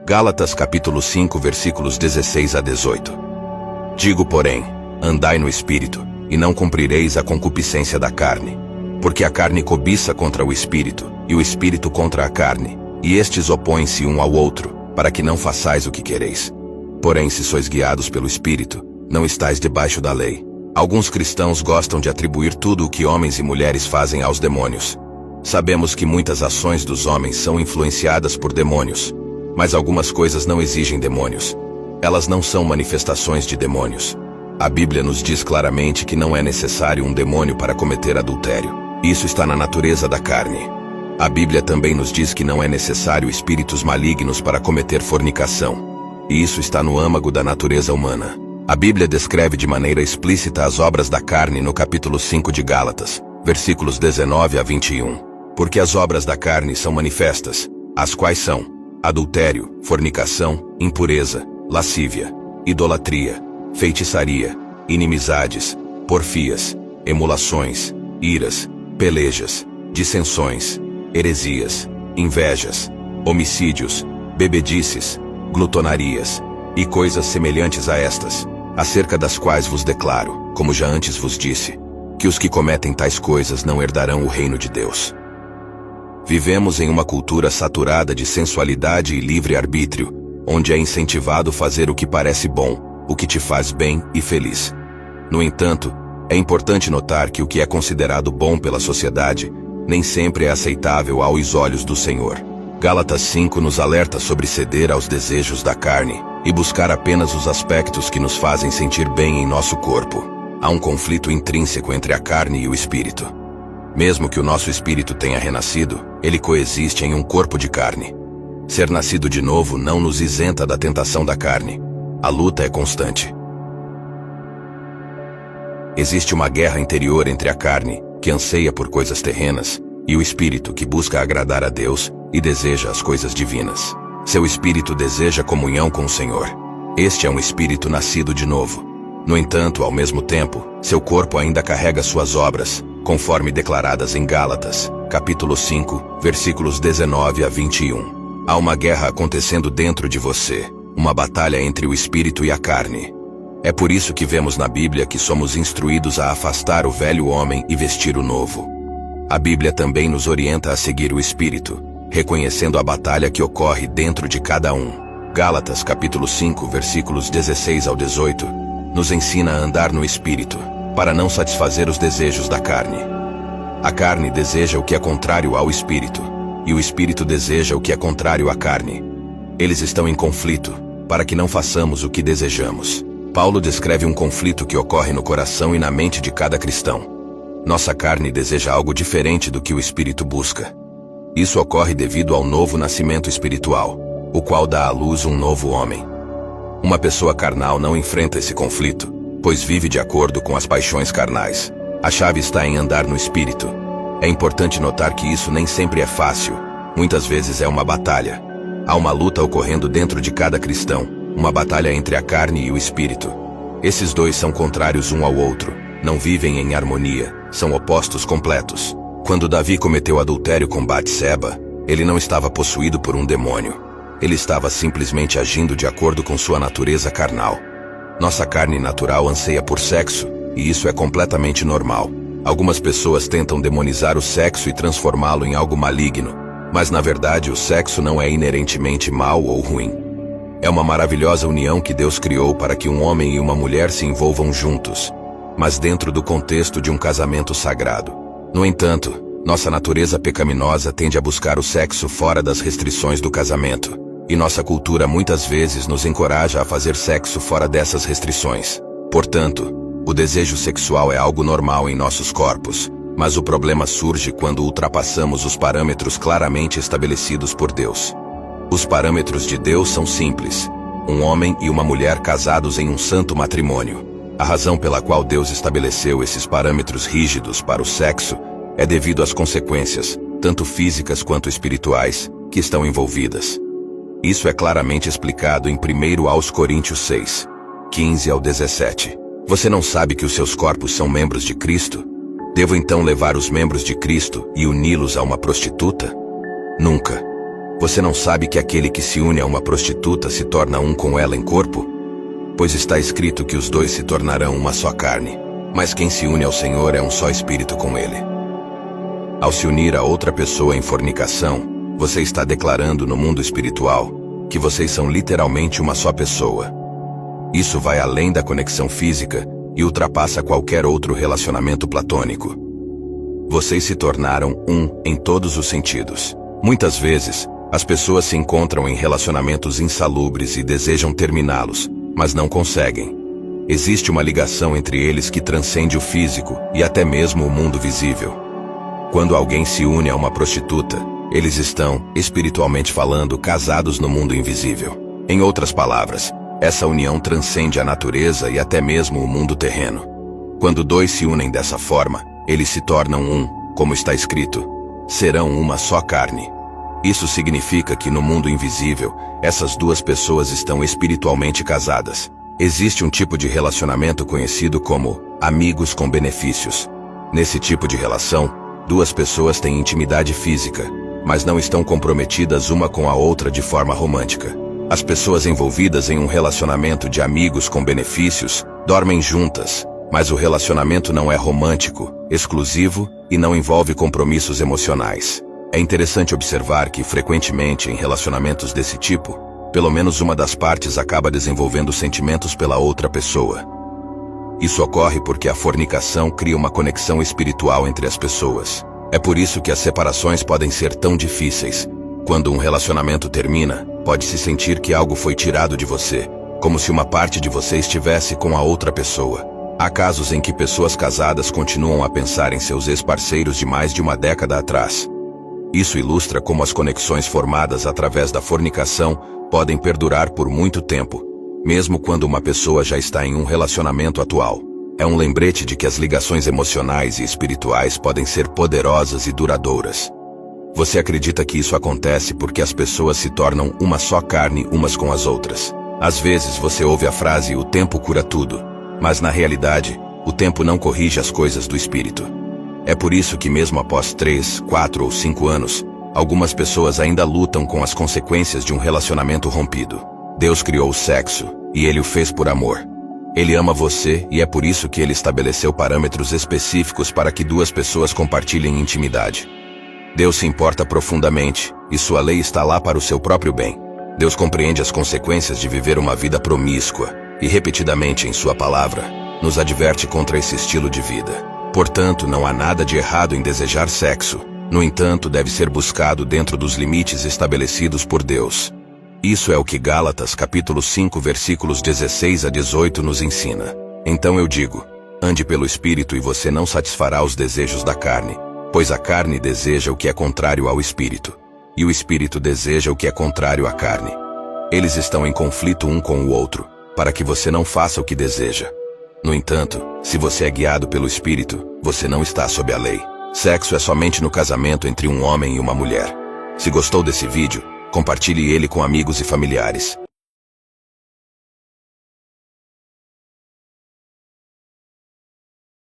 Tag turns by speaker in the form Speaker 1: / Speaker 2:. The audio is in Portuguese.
Speaker 1: Gálatas capítulo 5 versículos 16 a 18. Digo, porém, andai no Espírito, e não cumprireis a concupiscência da carne. Porque a carne cobiça contra o Espírito, e o Espírito contra a carne, e estes opõem-se um ao outro, para que não façais o que quereis. Porém, se sois guiados pelo Espírito, não estáis debaixo da lei. Alguns cristãos gostam de atribuir tudo o que homens e mulheres fazem aos demônios. Sabemos que muitas ações dos homens são influenciadas por demônios, mas algumas coisas não exigem demônios. Elas não são manifestações de demônios. A Bíblia nos diz claramente que não é necessário um demônio para cometer adultério. Isso está na natureza da carne. A Bíblia também nos diz que não é necessário espíritos malignos para cometer fornicação. E isso está no âmago da natureza humana. A Bíblia descreve de maneira explícita as obras da carne no capítulo 5 de Gálatas, versículos 19 a 21. Porque as obras da carne são manifestas, as quais são adultério, fornicação, impureza, lascívia, idolatria, feitiçaria, inimizades, porfias, emulações, iras, pelejas, dissensões, heresias, invejas, homicídios, bebedices, glutonarias, e coisas semelhantes a estas, acerca das quais vos declaro, como já antes vos disse, que os que cometem tais coisas não herdarão o reino de Deus. Vivemos em uma cultura saturada de sensualidade e livre-arbítrio, onde é incentivado fazer o que parece bom, o que te faz bem e feliz. No entanto, é importante notar que o que é considerado bom pela sociedade nem sempre é aceitável aos olhos do Senhor. Gálatas 5 nos alerta sobre ceder aos desejos da carne e buscar apenas os aspectos que nos fazem sentir bem em nosso corpo. Há um conflito intrínseco entre a carne e o espírito. Mesmo que o nosso espírito tenha renascido, ele coexiste em um corpo de carne. Ser nascido de novo não nos isenta da tentação da carne. A luta é constante. Existe uma guerra interior entre a carne, que anseia por coisas terrenas, e o espírito que busca agradar a Deus e deseja as coisas divinas. Seu espírito deseja comunhão com o Senhor. Este é um espírito nascido de novo. No entanto, ao mesmo tempo, seu corpo ainda carrega suas obras, conforme declaradas em Gálatas, capítulo 5, versículos 19 a 21. Há uma guerra acontecendo dentro de você, uma batalha entre o espírito e a carne. É por isso que vemos na Bíblia que somos instruídos a afastar o velho homem e vestir o novo. A Bíblia também nos orienta a seguir o espírito, reconhecendo a batalha que ocorre dentro de cada um. Gálatas capítulo 5, versículos 16 ao 18, nos ensina a andar no espírito, para não satisfazer os desejos da carne. A carne deseja o que é contrário ao espírito, e o espírito deseja o que é contrário à carne. Eles estão em conflito, para que não façamos o que desejamos. Paulo descreve um conflito que ocorre no coração e na mente de cada cristão. Nossa carne deseja algo diferente do que o espírito busca. Isso ocorre devido ao novo nascimento espiritual, o qual dá à luz um novo homem. Uma pessoa carnal não enfrenta esse conflito, pois vive de acordo com as paixões carnais. A chave está em andar no espírito. É importante notar que isso nem sempre é fácil. Muitas vezes é uma batalha. Há uma luta ocorrendo dentro de cada cristão, uma batalha entre a carne e o espírito. Esses dois são contrários um ao outro, não vivem em harmonia, são opostos completos. Quando Davi cometeu adultério com Batseba, ele não estava possuído por um demônio. Ele estava simplesmente agindo de acordo com sua natureza carnal. Nossa carne natural anseia por sexo, e isso é completamente normal. Algumas pessoas tentam demonizar o sexo e transformá-lo em algo maligno, mas na verdade o sexo não é inerentemente mau ou ruim. É uma maravilhosa união que Deus criou para que um homem e uma mulher se envolvam juntos, mas dentro do contexto de um casamento sagrado. No entanto, nossa natureza pecaminosa tende a buscar o sexo fora das restrições do casamento, e nossa cultura muitas vezes nos encoraja a fazer sexo fora dessas restrições. Portanto, o desejo sexual é algo normal em nossos corpos, mas o problema surge quando ultrapassamos os parâmetros claramente estabelecidos por Deus. Os parâmetros de Deus são simples: um homem e uma mulher casados em um santo matrimônio. A razão pela qual Deus estabeleceu esses parâmetros rígidos para o sexo é devido às consequências, tanto físicas quanto espirituais, que estão envolvidas. Isso é claramente explicado em 1 aos Coríntios 6, 15 ao 17. Você não sabe que os seus corpos são membros de Cristo? Devo então levar os membros de Cristo e uni-los a uma prostituta? Nunca. Você não sabe que aquele que se une a uma prostituta se torna um com ela em corpo? Pois está escrito que os dois se tornarão uma só carne. Mas quem se une ao Senhor é um só espírito com ele. Ao se unir a outra pessoa em fornicação, você está declarando no mundo espiritual que vocês são literalmente uma só pessoa. Isso vai além da conexão física e ultrapassa qualquer outro relacionamento platônico. Vocês se tornaram um em todos os sentidos. Muitas vezes, as pessoas se encontram em relacionamentos insalubres e desejam terminá-los, mas não conseguem. Existe uma ligação entre eles que transcende o físico e até mesmo o mundo visível. Quando alguém se une a uma prostituta, eles estão, espiritualmente falando, casados no mundo invisível. Em outras palavras, essa união transcende a natureza e até mesmo o mundo terreno. Quando dois se unem dessa forma, eles se tornam um, como está escrito, serão uma só carne. Isso significa que no mundo invisível, essas duas pessoas estão espiritualmente casadas. Existe um tipo de relacionamento conhecido como amigos com benefícios. Nesse tipo de relação, duas pessoas têm intimidade física, mas não estão comprometidas uma com a outra de forma romântica. As pessoas envolvidas em um relacionamento de amigos com benefícios dormem juntas, mas o relacionamento não é romântico, exclusivo e não envolve compromissos emocionais. É interessante observar que, frequentemente, em relacionamentos desse tipo, pelo menos uma das partes acaba desenvolvendo sentimentos pela outra pessoa. Isso ocorre porque a fornicação cria uma conexão espiritual entre as pessoas. É por isso que as separações podem ser tão difíceis. Quando um relacionamento termina, pode-se sentir que algo foi tirado de você, como se uma parte de você estivesse com a outra pessoa. Há casos em que pessoas casadas continuam a pensar em seus ex-parceiros de mais de uma década atrás. Isso ilustra como as conexões formadas através da fornicação podem perdurar por muito tempo, mesmo quando uma pessoa já está em um relacionamento atual. É um lembrete de que as ligações emocionais e espirituais podem ser poderosas e duradouras. Você acredita que isso acontece porque as pessoas se tornam uma só carne umas com as outras. Às vezes você ouve a frase "o tempo cura tudo", mas na realidade, o tempo não corrige as coisas do espírito. É por isso que mesmo após 3, 4 ou 5 anos, algumas pessoas ainda lutam com as consequências de um relacionamento rompido. Deus criou o sexo, e Ele o fez por amor. Ele ama você e é por isso que Ele estabeleceu parâmetros específicos para que duas pessoas compartilhem intimidade. Deus se importa profundamente, e sua lei está lá para o seu próprio bem. Deus compreende as consequências de viver uma vida promíscua, e repetidamente em sua palavra, nos adverte contra esse estilo de vida. Portanto, não há nada de errado em desejar sexo. No entanto, deve ser buscado dentro dos limites estabelecidos por Deus. Isso é o que Gálatas capítulo 5 versículos 16 a 18 nos ensina. Então eu digo, ande pelo Espírito e você não satisfará os desejos da carne, pois a carne deseja o que é contrário ao Espírito, e o Espírito deseja o que é contrário à carne. Eles estão em conflito um com o outro, para que você não faça o que deseja. No entanto, se você é guiado pelo Espírito, você não está sob a lei. Sexo é somente no casamento entre um homem e uma mulher. Se gostou desse vídeo, compartilhe ele com amigos e familiares.